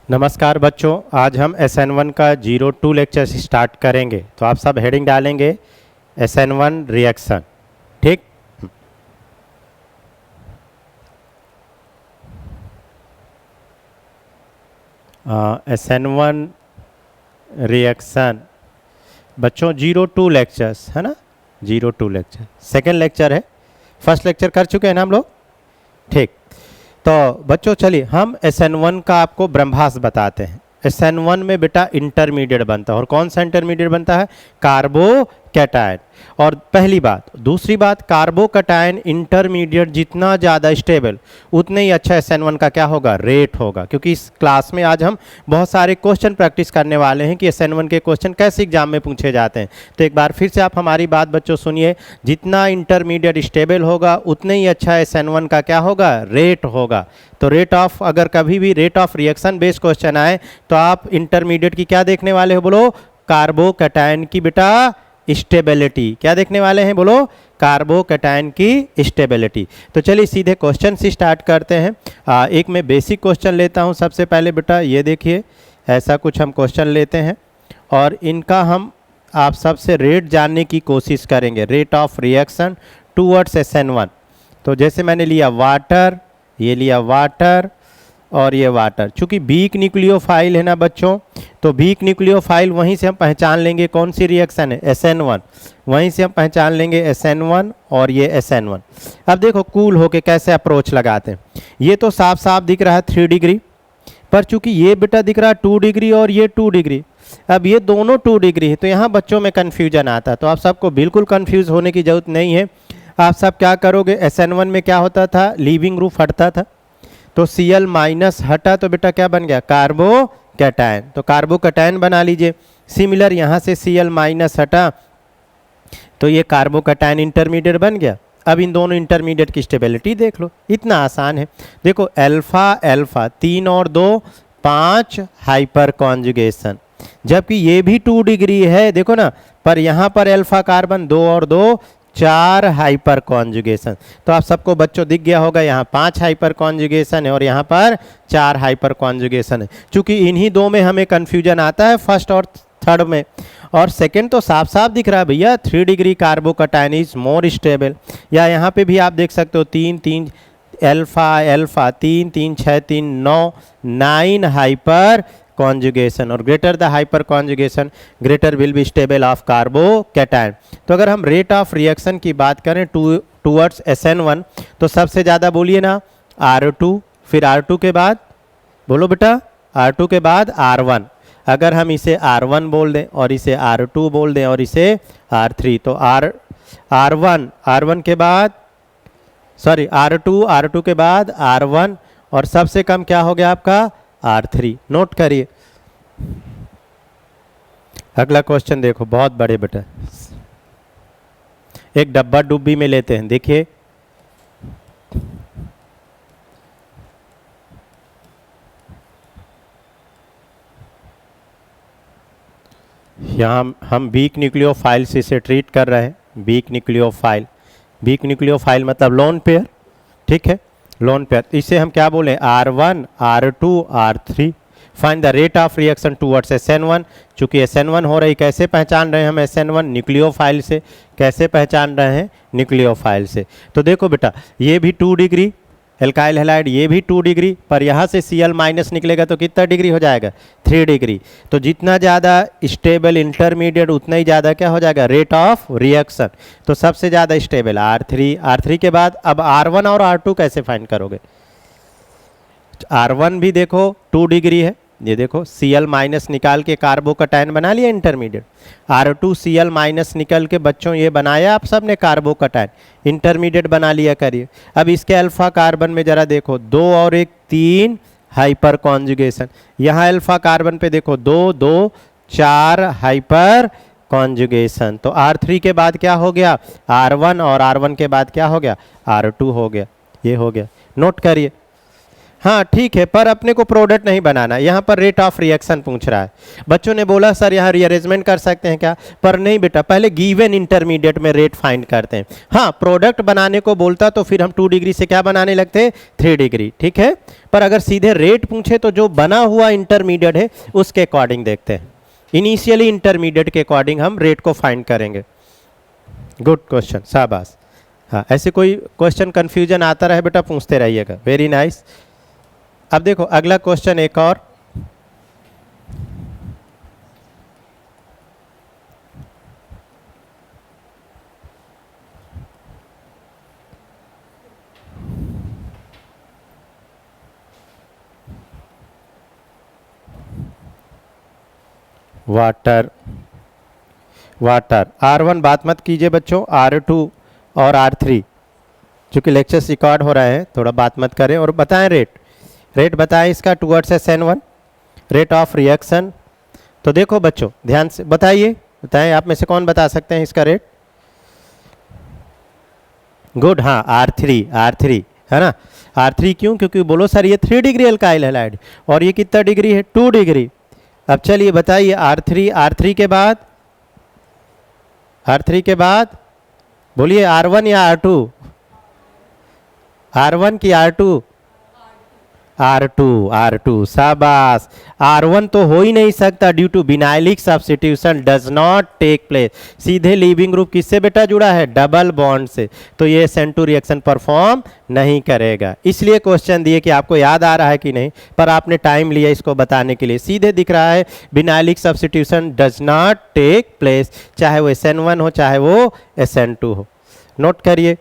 नमस्कार बच्चों, आज हम SN1 का 02 लेक्चर स्टार्ट करेंगे। तो आप सब हेडिंग डालेंगे SN1 रिएक्शन। ठीक, SN1 रिएक्शन बच्चों 02 लेक्चर्स है ना, 02 लेक्चर सेकेंड लेक्चर है। फर्स्ट लेक्चर कर चुके हैं ना हम लोग। ठीक, तो बच्चों चलिए हम SN1 का आपको ब्रह्मास्त्र बताते हैं। SN1 में बेटा इंटरमीडिएट बनता है, और कौन सा इंटरमीडिएट बनता है? कार्बोकैटायन। और पहली बात, दूसरी बात, कार्बोकैटायन इंटरमीडिएट जितना ज़्यादा स्टेबल उतने ही अच्छा SN1 का क्या होगा? रेट होगा। क्योंकि इस क्लास में आज हम बहुत सारे क्वेश्चन प्रैक्टिस करने वाले हैं कि SN1 के क्वेश्चन कैसे एग्जाम में पूछे जाते हैं। तो एक बार फिर से आप हमारी बात बच्चों सुनिए, जितना इंटरमीडिएट स्टेबल होगा उतने ही अच्छा SN1 का क्या होगा? रेट होगा। तो रेट ऑफ, अगर कभी भी rate of reaction based question आए तो आप इंटरमीडिएट की क्या देखने वाले हो? बोलो, कार्बोकैटायन की बेटा स्टेबिलिटी। क्या देखने वाले हैं? बोलो, कार्बोकैटायन की स्टेबिलिटी। तो चलिए सीधे क्वेश्चन से स्टार्ट करते हैं। एक मैं बेसिक क्वेश्चन लेता हूं सबसे पहले बेटा, ये देखिए ऐसा कुछ हम क्वेश्चन लेते हैं और इनका हम आप सबसे रेट जानने की कोशिश करेंगे, rate of reaction towards SN1। तो जैसे मैंने लिया वाटर, ये लिया वाटर और ये वाटर। चूंकि वीक न्यूक्लियोफाइल है ना बच्चों, तो वीक न्यूक्लियोफाइल वहीं से हम पहचान लेंगे कौन सी रिएक्शन है? SN1। वहीं से हम पहचान लेंगे SN1 और ये SN1। अब देखो कूल होके कैसे अप्रोच लगाते हैं। ये तो साफ साफ दिख रहा है 3 डिग्री, पर चूंकि ये बेटा दिख रहा है 2 डिग्री और ये 2 डिग्री। अब ये दोनों 2 डिग्री है, तो यहाँ बच्चों में कन्फ्यूजन आता है। तो आप सबको बिल्कुल कन्फ्यूज होने की जरूरत नहीं है। आप सब क्या करोगे, SN1 में क्या होता था? लीविंग ग्रुप हटता था, तो Cl माइनस हटा तो बेटा क्या बन गया? कार्बोकैटायन। तो कार्बोकैटायन बना लीजिए। सिमिलर यहाँ से Cl माइनस हटा तो ये कार्बोकैटायन इंटरमीडिएट बन गया। अब इन दोनों इंटरमीडिएट की स्टेबिलिटी देख लो, इतना आसान है। देखो अल्फा अल्फा 3 और 2 5 हाइपर कॉन्जुगेशन, जबकि ये भी 2 डिग्री है देखो ना, पर यहाँ पर अल्फा कार्बन 2 और 2 4 हाइपर कॉन्जुगेशन। तो आप सबको बच्चों दिख गया होगा, यहाँ 5 हाइपर कॉन्जुगेशन है और यहाँ पर 4 हाइपर कॉन्जुगेशन है। चूंकि इन्हीं दो में हमें कन्फ्यूजन आता है, फर्स्ट और थर्ड में। और सेकंड तो साफ साफ दिख रहा है भैया, 3 degree carbocation is more stable. या यहाँ पे भी आप देख सकते हो 3 3 अल्फा अल्फा 3 3 6 3 9 9 हाइपर कॉन्जुगेशन, और greater the hyper conjugation greater will be stable of carbocation. तो अगर हम रेट ऑफ रिएक्शन की बात करें टूवर्ड्स SN1, तो सबसे ज़्यादा बोलिए ना R2, फिर R2 के बाद बोलो बेटा, R2 के बाद R1। अगर हम इसे R1 बोल दें और इसे R2 बोल दें और इसे R3, तो R1 के बाद सॉरी R2 के बाद R1, और सबसे कम क्या हो गया आपका? R3। नोट करिए। अगला क्वेश्चन देखो, बहुत बड़े बेटा, एक डब्बा डुब्बी में लेते हैं। देखिए यहाँ हम वीक न्यूक्लियोफाइल से इसे ट्रीट कर रहे हैं। वीक न्यूक्लियोफाइल मतलब लोन पेयर, ठीक है, लोन पेयर। इसे हम क्या बोले? R1 R2 R3। Find the rate of reaction towards SN1। चूंकि SN1 हो रही, कैसे पहचान रहे हैं हम SN1? न्यूक्लियोफाइल से। कैसे पहचान रहे हैं? न्यूक्लियोफाइल से। तो देखो बेटा, ये भी 2 डिग्री एल्काइल हैलाइड, ये भी 2 डिग्री, पर यहाँ से Cl माइनस निकलेगा तो कितना डिग्री हो जाएगा? 3 डिग्री। तो जितना ज़्यादा स्टेबल इंटरमीडिएट उतना ही ज़्यादा क्या हो जाएगा? Rate of reaction. तो सबसे ज़्यादा स्टेबल R3 के बाद अब R1 और R2 कैसे फाइंड करोगे? R1 भी देखो 2 डिग्री है, ये देखो Cl माइनस निकाल के कार्बोकैटायन बना लिया इंटरमीडिएट। R2 Cl माइनस निकल के बच्चों ये बनाया आप सब ने कार्बोकैटायन, इंटरमीडिएट बना लिया करिए। अब इसके अल्फा कार्बन में जरा देखो 2 और 1 3 हाइपर कॉन्जुगेशन। यहाँ अल्फा कार्बन पे देखो 2 2 4 हाइपर कॉन्जुगेशन। तो R3 के बाद क्या हो गया? R1, और R1 के बाद क्या हो गया? R2 हो गया। ये हो गया, नोट करिए। हाँ ठीक है, पर अपने को प्रोडक्ट नहीं बनाना, यहाँ पर रेट ऑफ रिएक्शन पूछ रहा है। बच्चों ने बोला सर यहाँ रीअरेंजमेंट कर सकते हैं क्या, पर नहीं बेटा, पहले गिवन इंटरमीडिएट में रेट फाइंड करते हैं। हाँ प्रोडक्ट बनाने को बोलता तो फिर हम 2 डिग्री से क्या बनाने लगते, 3 डिग्री, ठीक है। पर अगर सीधे रेट पूछे तो जो बना हुआ इंटरमीडिएट है उसके अकॉर्डिंग देखते हैं, इनिशियली इंटरमीडिएट के अकॉर्डिंग हम रेट को फाइंड करेंगे। गुड क्वेश्चन, शाबाश। हाँ ऐसे कोई क्वेश्चन कन्फ्यूजन आता रहे बेटा पूछते रहिएगा, वेरी नाइस। अब देखो अगला क्वेश्चन एक और, वाटर R1 बात मत कीजिए बच्चों, R2 और R3 चूँकि लेक्चर्स रिकॉर्ड हो रहे हैं, थोड़ा बात मत करें। और बताएं रेट बताएं इसका towards SN1, rate of reaction. तो देखो बच्चों ध्यान से बताएं आप में से कौन बता सकते हैं इसका रेट। गुड, हाँ R3 है ना। R3 क्यों, क्योंकि बोलो सर ये 3 डिग्री अल्काइल हैलाइड और ये कितना डिग्री है, 2 डिग्री। अब चलिए बताइए R3 के बाद बोलिए R1 या R2, R1 की R2, R2 शाबाश। R1 तो हो ही नहीं सकता, due to vinylic substitution does not take place. सीधे लीविंग ग्रुप किससे बेटा जुड़ा है, डबल बॉन्ड से, तो ये SN2 रिएक्शन परफॉर्म नहीं करेगा। इसलिए क्वेश्चन दिए कि आपको याद आ रहा है कि नहीं, पर आपने टाइम लिया इसको बताने के लिए। सीधे दिख रहा है vinylic substitution does not take place, चाहे वो SN1 हो चाहे वो SN2 हो। नोट करिए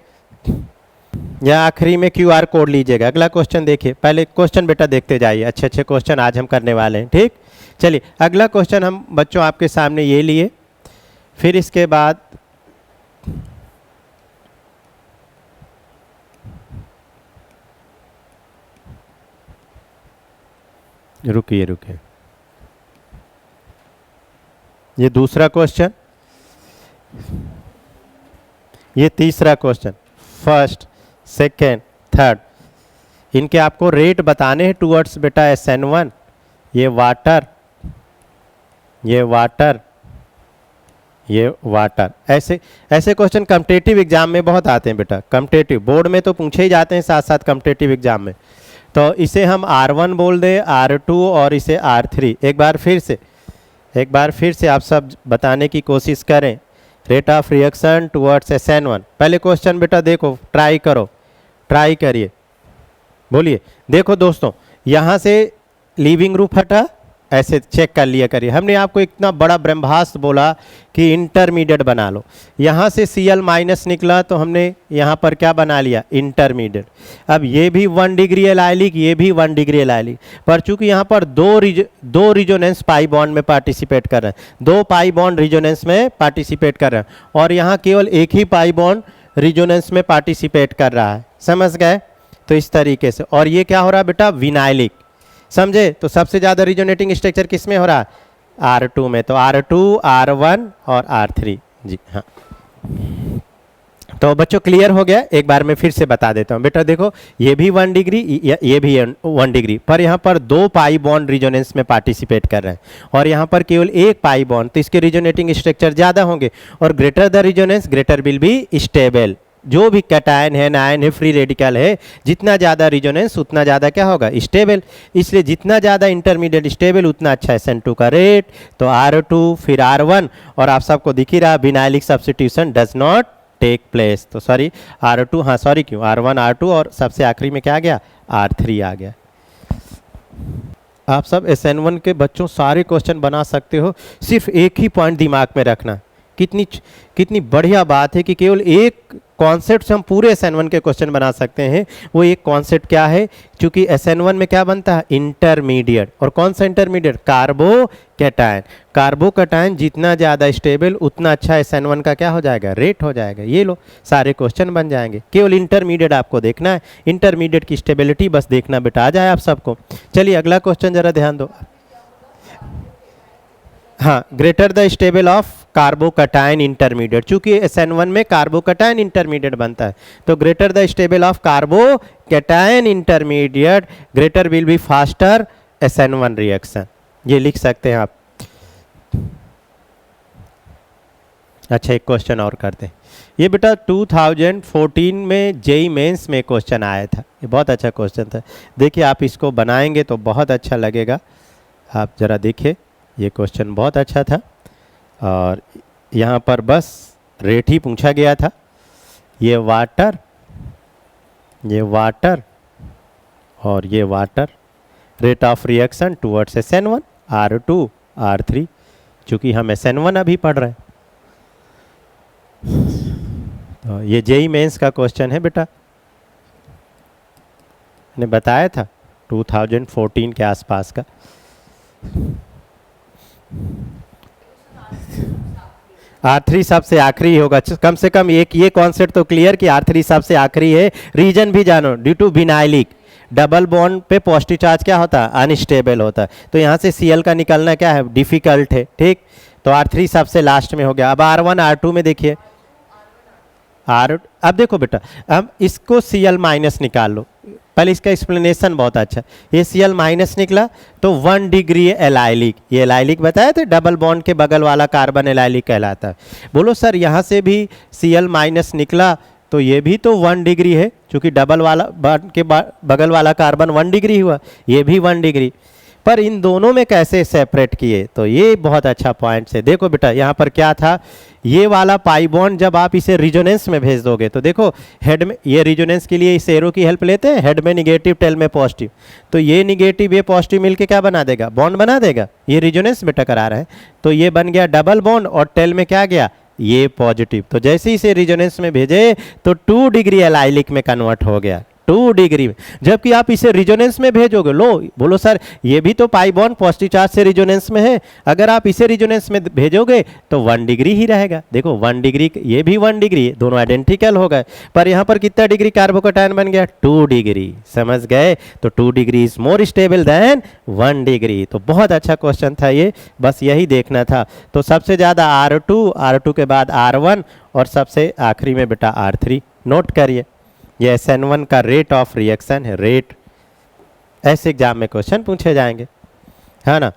या आखिरी में QR कोड लीजिएगा। अगला क्वेश्चन देखिए, पहले क्वेश्चन बेटा देखते जाइए, अच्छे क्वेश्चन आज हम करने वाले हैं, ठीक। चलिए अगला क्वेश्चन हम बच्चों आपके सामने ये लिए, फिर इसके बाद रुकिए, ये दूसरा क्वेश्चन, ये तीसरा क्वेश्चन, फर्स्ट सेकेंड थर्ड, इनके आपको रेट बताने हैं टुवर्ड्स बेटा SN1। ये वाटर ऐसे क्वेश्चन कम्पिटिटिव एग्जाम में बहुत आते हैं बेटा। कम्पिटिटिव बोर्ड में तो पूछे ही जाते हैं, साथ साथ कम्पिटिटिव एग्जाम में। तो इसे हम R1 बोल दें, R2 और इसे R3। एक बार फिर से आप सब बताने की कोशिश करें। Rate of reaction towards SN1। पहले क्वेश्चन बेटा देखो, ट्राई करिए, बोलिए। देखो दोस्तों यहाँ से लीविंग ग्रुप हटा, ऐसे चेक कर लिया करिए। हमने आपको इतना बड़ा ब्रह्मास्त्र बोला कि इंटरमीडिएट बना लो, यहाँ से Cl माइनस निकला तो हमने यहाँ पर क्या बना लिया, इंटरमीडिएट। अब ये भी 1 डिग्री एलाइलिक, ये भी 1 डिग्री एलाइलिक, पर चूंकि यहाँ पर दो रिजोनेंस पाई बॉन्ड में पार्टिसिपेट कर रहे हैं, 2 पाई बॉन्ड रिजोनेंस में पार्टिसिपेट कर रहे हैं, और यहाँ केवल एक ही पाई बॉन्ड रिजोनेंस में पार्टिसिपेट कर रहा है, समझ गए। तो इस तरीके से, और ये क्या हो रहा है बेटा, विनाइलिक, समझे। तो सबसे ज़्यादा रिजोनेटिंग स्ट्रक्चर किस में हो रहा है, R2 में। तो R2, R1 और R3, जी हाँ। तो बच्चों क्लियर हो गया। एक बार मैं फिर से बता देता हूँ बेटा, देखो ये भी 1 डिग्री, ये भी 1 डिग्री, पर यहाँ पर 2 पाई बॉन्ड रिजोनेंस में पार्टिसिपेट कर रहे हैं, और यहाँ पर केवल 1 पाई बॉन्ड, तो इसके रिजोनेटिंग स्ट्रक्चर ज़्यादा होंगे। और greater the resonance greater will be stable. जो भी कैटायन है, नायन है, फ्री रेडिकल है, जितना ज़्यादा रिजोनेंस उतना ज़्यादा क्या होगा, स्टेबल। इसलिए जितना ज़्यादा इंटरमीडिएट स्टेबल उतना अच्छा SN2 का रेट। तो R2 फिर R1, और आप सबको दिख ही रहा vinylic substitution does not take place. तो सॉरी R2, हाँ सॉरी क्यों, R1 R2 और सबसे आखिरी में क्या आ गया, R3 आ गया। आप सब SN1 के बच्चों सारे क्वेश्चन बना सकते हो, सिर्फ एक ही पॉइंट दिमाग में रखना। कितनी बढ़िया बात है कि केवल एक कॉन्सेप्ट से हम पूरे SN1 के क्वेश्चन बना सकते हैं। वो एक कॉन्सेप्ट क्या है, क्योंकि SN1 में क्या बनता है, इंटरमीडिएट। और कौन सा इंटरमीडिएट, कार्बोकैटायन जितना ज़्यादा स्टेबल उतना अच्छा SN1 का क्या हो जाएगा, रेट हो जाएगा। ये लो सारे क्वेश्चन बन जाएंगे, केवल इंटरमीडिएट आपको देखना है, इंटरमीडिएट की स्टेबिलिटी बस देखना बेटा, आ जाए आप सबको। चलिए अगला क्वेश्चन जरा ध्यान दो। हाँ, greater the stable of carbocation intermediate, चूंकि SN1 में कार्बोकटायन इंटरमीडिएट बनता है, तो greater the stable of carbocation intermediate greater will be faster SN1 reaction, ये लिख सकते हैं आप। अच्छा, एक क्वेश्चन और करते हैं। ये बेटा 2014 में जेई मेंस में क्वेश्चन आया था, ये बहुत अच्छा क्वेश्चन था। देखिए आप इसको बनाएंगे तो बहुत अच्छा लगेगा। आप ज़रा देखिए, ये क्वेश्चन बहुत अच्छा था और यहाँ पर बस रेट ही पूछा गया था। ये वाटर और ये water, rate of reaction towards SN1 R2 R3, चूँकि हम SN1 अभी पढ़ रहे हैं। तो ये जेई मेंस का क्वेश्चन है बेटा, ने बताया था 2014 के आसपास का। R3 सबसे आखिरी होगा, कम से कम एक ये कॉन्सेप्ट तो क्लियर कि R3 सबसे आखिरी है। रीजन भी जानो, due to vinylic double bond पे पॉजिटिव चार्ज क्या होता है, अनस्टेबल होता है, तो यहाँ से Cl का निकलना क्या है, डिफिकल्ट है। ठीक, तो R3 सबसे लास्ट में हो गया। अब R1 R2 में देखिए, अब देखो बेटा, अब इसको Cl माइनस निकाल लो। पहले इसका एक्सप्लेनेशन बहुत अच्छा, ये Cl माइनस निकला तो 1 डिग्री एलाइलिक, ये एलाइलिक बताया थे, डबल बॉन्ड के बगल वाला कार्बन एलाइलिक कहलाता है। बोलो सर यहाँ से भी Cl माइनस निकला तो ये भी तो 1 डिग्री है, क्योंकि डबल वाला बॉन्ड के बगल वाला कार्बन 1 डिग्री हुआ, ये भी 1 डिग्री। पर इन दोनों में कैसे सेपरेट किए, तो ये बहुत अच्छा पॉइंट है। देखो बेटा यहाँ पर क्या था, ये वाला पाई बॉन्ड जब आप इसे रिजोनेंस में भेज दोगे तो देखो हेड में, ये रिजोनेंस के लिए इस एरो की हेल्प लेते हैं, हेड में निगेटिव टेल में पॉजिटिव, तो ये निगेटिव ये पॉजिटिव मिलके क्या बना देगा, बॉन्ड बना देगा। ये रिजोनेंस में टकरा रहा है तो ये बन गया डबल बॉन्ड और टेल में क्या गया, ये पॉजिटिव। तो जैसे ही इसे रिजोनेंस में भेजे तो 2 डिग्री एलाइलिक में कन्वर्ट हो गया, 2 डिग्री में। जबकि आप इसे रिजोनेंस में भेजोगे, लो बोलो सर ये भी तो पाई बॉन्ड पॉजिटिव चार्ज से रिजोनेंस में है, अगर आप इसे रिजोनेंस में भेजोगे तो 1 डिग्री ही रहेगा। देखो 1 डिग्री, ये भी 1 डिग्री, दोनों आइडेंटिकल हो गए, पर यहाँ पर कितना डिग्री कार्बोकटायन बन गया, 2 डिग्री। समझ गए, तो 2 degree is more stable then 1 degree. तो बहुत अच्छा क्वेश्चन था ये, बस यही देखना था। तो सबसे ज़्यादा R2 के बाद R1 और सबसे आखिरी में बेटा R3। नोट करिए, ये SN1 का रेट ऑफ रिएक्शन है, रेट। ऐसे एग्जाम में क्वेश्चन पूछे जाएंगे, है ना।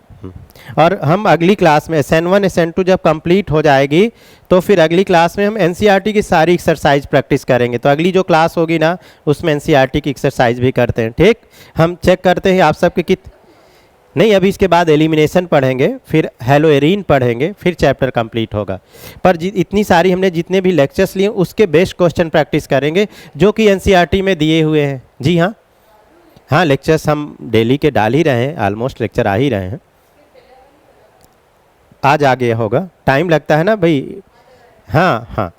और हम अगली क्लास में SN1 SN2 जब कंप्लीट हो जाएगी तो फिर अगली क्लास में हम NCERT की सारी एक्सरसाइज प्रैक्टिस करेंगे। तो अगली जो क्लास होगी ना उसमें NCERT की एक्सरसाइज भी करते हैं। ठीक, हम चेक करते हैं आप सबके नहीं, अभी इसके बाद एलिमिनेशन पढ़ेंगे, फिर हेलोएरीन पढ़ेंगे, फिर चैप्टर कंप्लीट होगा। पर इतनी सारी हमने जितने भी लेक्चर्स लिए उसके बेस्ट क्वेश्चन प्रैक्टिस करेंगे जो कि NCERT में दिए हुए हैं। जी हाँ, हाँ लेक्चर्स हम डेली के डाल ही रहे हैं, ऑलमोस्ट लेक्चर आ ही रहे हैं। आज आ गया होगा, टाइम लगता है ना भाई। हाँ हाँ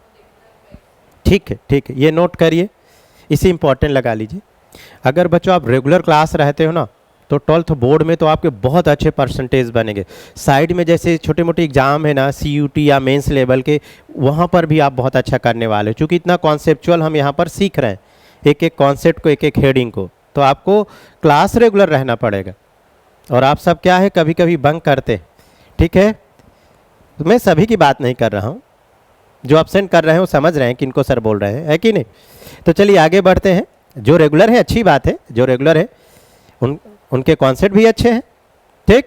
ठीक है, ये नोट करिए, इसे इम्पोर्टेंट लगा लीजिए। अगर बच्चों आप रेगुलर क्लास रहते हो ना तो 12th बोर्ड में तो आपके बहुत अच्छे परसेंटेज बनेंगे। साइड में जैसे छोटे मोटे एग्जाम है ना CUT या मेंस लेवल के, वहाँ पर भी आप बहुत अच्छा करने वाले हो, क्योंकि इतना कॉन्सेप्चुअल हम यहाँ पर सीख रहे हैं, एक एक कॉन्सेप्ट को, एक एक हेडिंग को। तो आपको क्लास रेगुलर रहना पड़ेगा। और आप सब क्या है, कभी कभी बंक करते, ठीक है। तो मैं सभी की बात नहीं कर रहा हूँ, जो एब्सेंट कर रहे हैं वो समझ रहे हैं किनको सर बोल रहे हैं, है कि नहीं। तो चलिए आगे बढ़ते हैं। जो रेगुलर है अच्छी बात है, जो रेगुलर है उनके कॉन्सेप्ट भी अच्छे हैं। ठीक,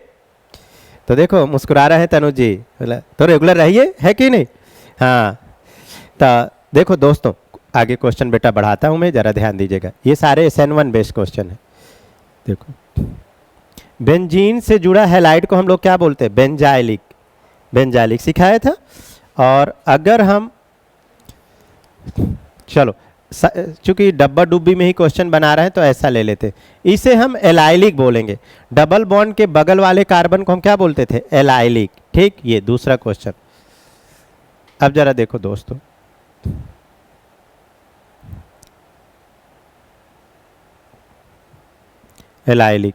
तो देखो मुस्कुरा रहे हैं तनुज जी, तो रेगुलर रहिए, है कि नहीं। हाँ, तो देखो दोस्तों आगे क्वेश्चन बेटा बढ़ाता हूँ मैं, ज़रा ध्यान दीजिएगा। ये सारे SN1 बेस्ड क्वेश्चन है। देखो बेंजीन से जुड़ा हैलाइड को हम लोग क्या बोलते हैं, बेंजाइलिक सिखाया था। और अगर हम चलो चूंकि डब्बा डुब्बी में ही क्वेश्चन बना रहे हैं तो ऐसा ले लेते, इसे हम एलाइलिक बोलेंगे। डबल बॉन्ड के बगल वाले कार्बन को हम क्या बोलते थे, एलाइलिक। ठीक, ये दूसरा क्वेश्चन। अब जरा देखो दोस्तों, एलाइलिक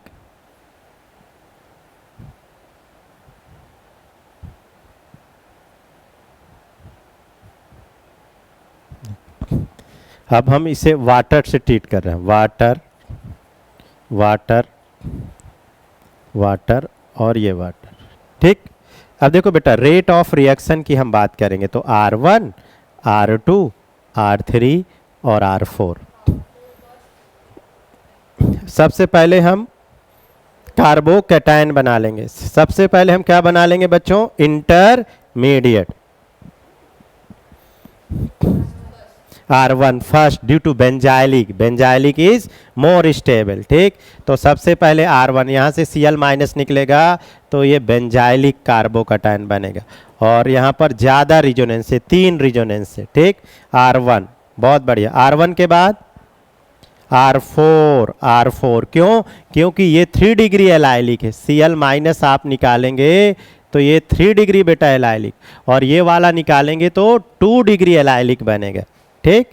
अब हम इसे वाटर से ट्रीट कर रहे हैं, वाटर और ये वाटर। ठीक, अब देखो बेटा, रेट ऑफ रिएक्शन की हम बात करेंगे तो R1, R2, R3 और R4। सबसे पहले हम कार्बोकैटायन बना लेंगे। सबसे पहले हम क्या बना लेंगे बच्चों? Intermediate. R1 first due to benzylic, benzylic is more stable. ठीक, तो सबसे पहले R1, यहाँ से Cl माइनस निकलेगा तो ये बेंजाइलिक कार्बोकैटायन बनेगा, और यहाँ पर ज़्यादा रिजोनेंस से, 3 रिजोनेंस से। ठीक, R1 बहुत बढ़िया। R1 के बाद R4, R4 क्यों? क्योंकि ये 3 डिग्री एलाइलिक है। Cl माइनस आप निकालेंगे तो ये 3 डिग्री बेटा एलाइलिक, और ये वाला निकालेंगे तो 2 डिग्री एलाइलिक बनेगा। ठीक,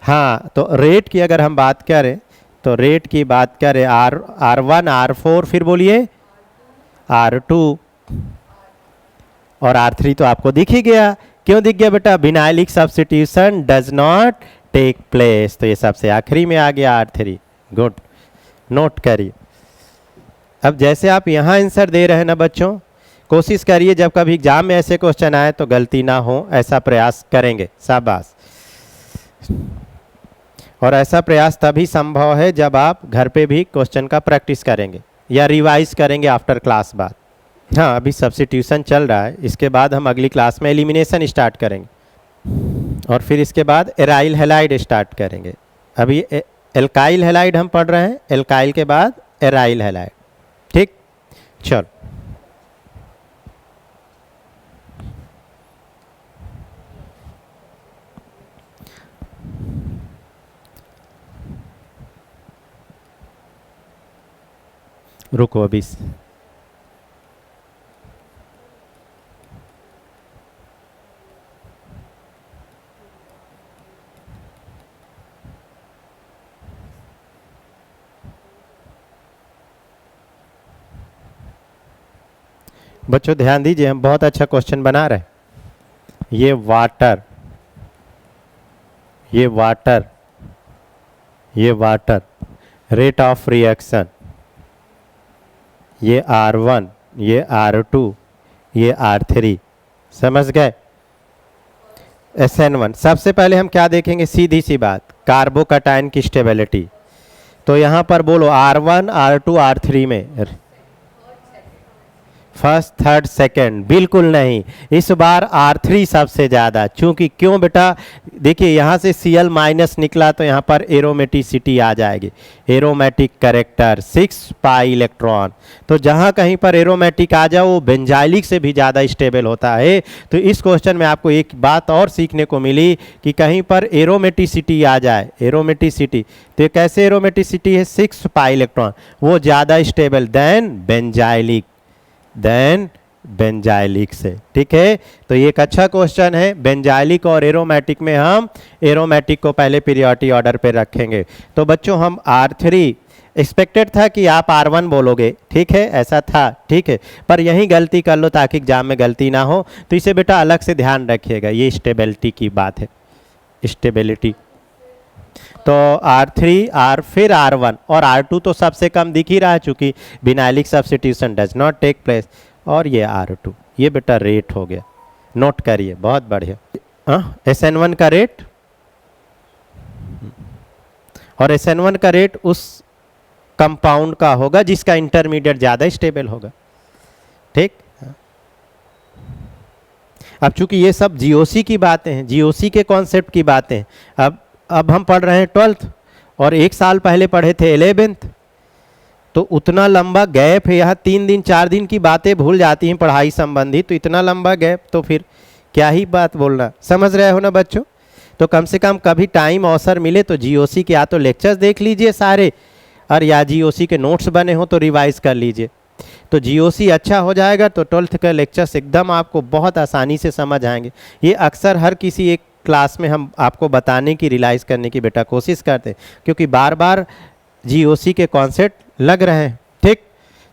हाँ, तो रेट की अगर हम बात करें तो रेट की बात करें R1, R4, फिर बोलिए R2 और R3 तो आपको दिख ही गया। क्यों दिख गया बेटा? Vinylic substitution does not take place, तो ये सबसे आखिरी में आ गया R3। गुड, नोट करिए। अब जैसे आप यहाँ आंसर दे रहे हैं ना बच्चों, कोशिश करिए जब कभी एग्जाम में ऐसे क्वेश्चन आए तो गलती ना हो, ऐसा प्रयास करेंगे। शाबाश। और ऐसा प्रयास तभी संभव है जब आप घर पे भी क्वेश्चन का प्रैक्टिस करेंगे या रिवाइज करेंगे आफ्टर क्लास बाद। हाँ, अभी सब्स्टिट्यूशन चल रहा है, इसके बाद हम अगली क्लास में एलिमिनेशन स्टार्ट करेंगे और फिर इसके बाद एराइल हैलाइड स्टार्ट करेंगे। अभी एल्काइल हैलाइड हम पढ़ रहे हैं, एल्काइल के बाद एराइल हैलाइड। ठीक, चलो रुको अभी। बच्चों ध्यान दीजिए, हम बहुत अच्छा क्वेश्चन बना रहे हैं। ये वाटर, ये वाटर, ये वाटर, रेट ऑफ रिएक्शन, ये R1, ये R2, ये R3, समझ गए? SN1। सबसे पहले हम क्या देखेंगे? सीधी सी बात, कार्बोकैटायन की स्टेबिलिटी। तो यहाँ पर बोलो R1, R2, R3 में फर्स्ट, थर्ड, सेकंड, बिल्कुल नहीं। इस बार R3 सबसे ज़्यादा, चूंकि क्यों बेटा? देखिए यहाँ से Cl माइनस निकला तो यहाँ पर एरोमेटिसिटी आ जाएगी, एरोमेटिक कैरेक्टर 6 पाई इलेक्ट्रॉन। तो जहाँ कहीं पर एरोमेटिक आ जाए वो बेंजाइलिक से भी ज़्यादा स्टेबल होता है। तो इस क्वेश्चन में आपको एक बात और सीखने को मिली कि कहीं पर एरोमेटिसिटी आ जाए, एरोमेटिसिटी, तो कैसे एरोमेटिसिटी है? 6 पाई इलेक्ट्रॉन, वो ज़्यादा स्टेबल देन बेंजाइलिक से। ठीक है, तो ये एक अच्छा क्वेश्चन है। बेंजाइलिक और एरोमेटिक में हम एरोमेटिक को पहले पीरियोडिक ऑर्डर पे रखेंगे। तो बच्चों हम R3 एक्सपेक्टेड था कि आप R1 बोलोगे, ठीक है, ऐसा था, ठीक है, पर यहीं गलती कर लो ताकि एग्जाम में गलती ना हो। तो इसे बेटा अलग से ध्यान रखिएगा, ये स्टेबिलिटी की बात है, स्टेबिलिटी। तो R3 फिर R1 और R2 तो सबसे कम दिख ही रहा है चूंकि vinylic substitution does not take place, और ये R2, ये बेटा रेट हो गया, नोट करिए, बहुत बढ़िया। SN1 का रेट, और SN1 का रेट उस कंपाउंड का होगा जिसका इंटरमीडिएट ज़्यादा स्टेबल होगा। ठीक, अब चूंकि ये सब GOC की बातें हैं, GOC के कॉन्सेप्ट की बातें हैं। अब हम पढ़ रहे हैं 12th और एक साल पहले पढ़े थे 11th, तो उतना लंबा गैप है। यहाँ 3 दिन 4 दिन की बातें भूल जाती हैं पढ़ाई संबंधी, तो इतना लंबा गैप तो फिर क्या ही बात बोलना, समझ रहे हो ना बच्चों? तो कम से कम कभी टाइम अवसर मिले तो GOC के या तो लेक्चर्स देख लीजिए सारे, और या GOC के नोट्स बने हो तो रिवाइज कर लीजिए। तो GOC अच्छा हो जाएगा तो 12th के लेक्चर्स एकदम आपको बहुत आसानी से समझ आएंगे। ये अक्सर हर किसी एक क्लास में हम आपको बताने की, रियलाइज़ करने की बेटा कोशिश करते हैं, क्योंकि बार बार GOC के कॉन्सेप्ट लग रहे हैं। ठीक,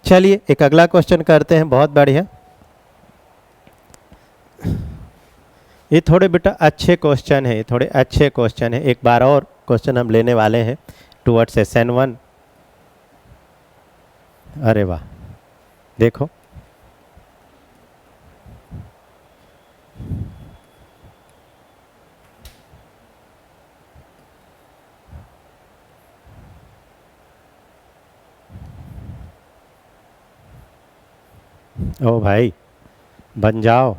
चलिए एक अगला क्वेश्चन करते हैं, बहुत बढ़िया। ये थोड़े बेटा अच्छे क्वेश्चन है, थोड़े अच्छे क्वेश्चन है। एक बार और क्वेश्चन हम लेने वाले हैं टुवर्ड्स SN1। अरे वाह, देखो ओ भाई बन जाओ।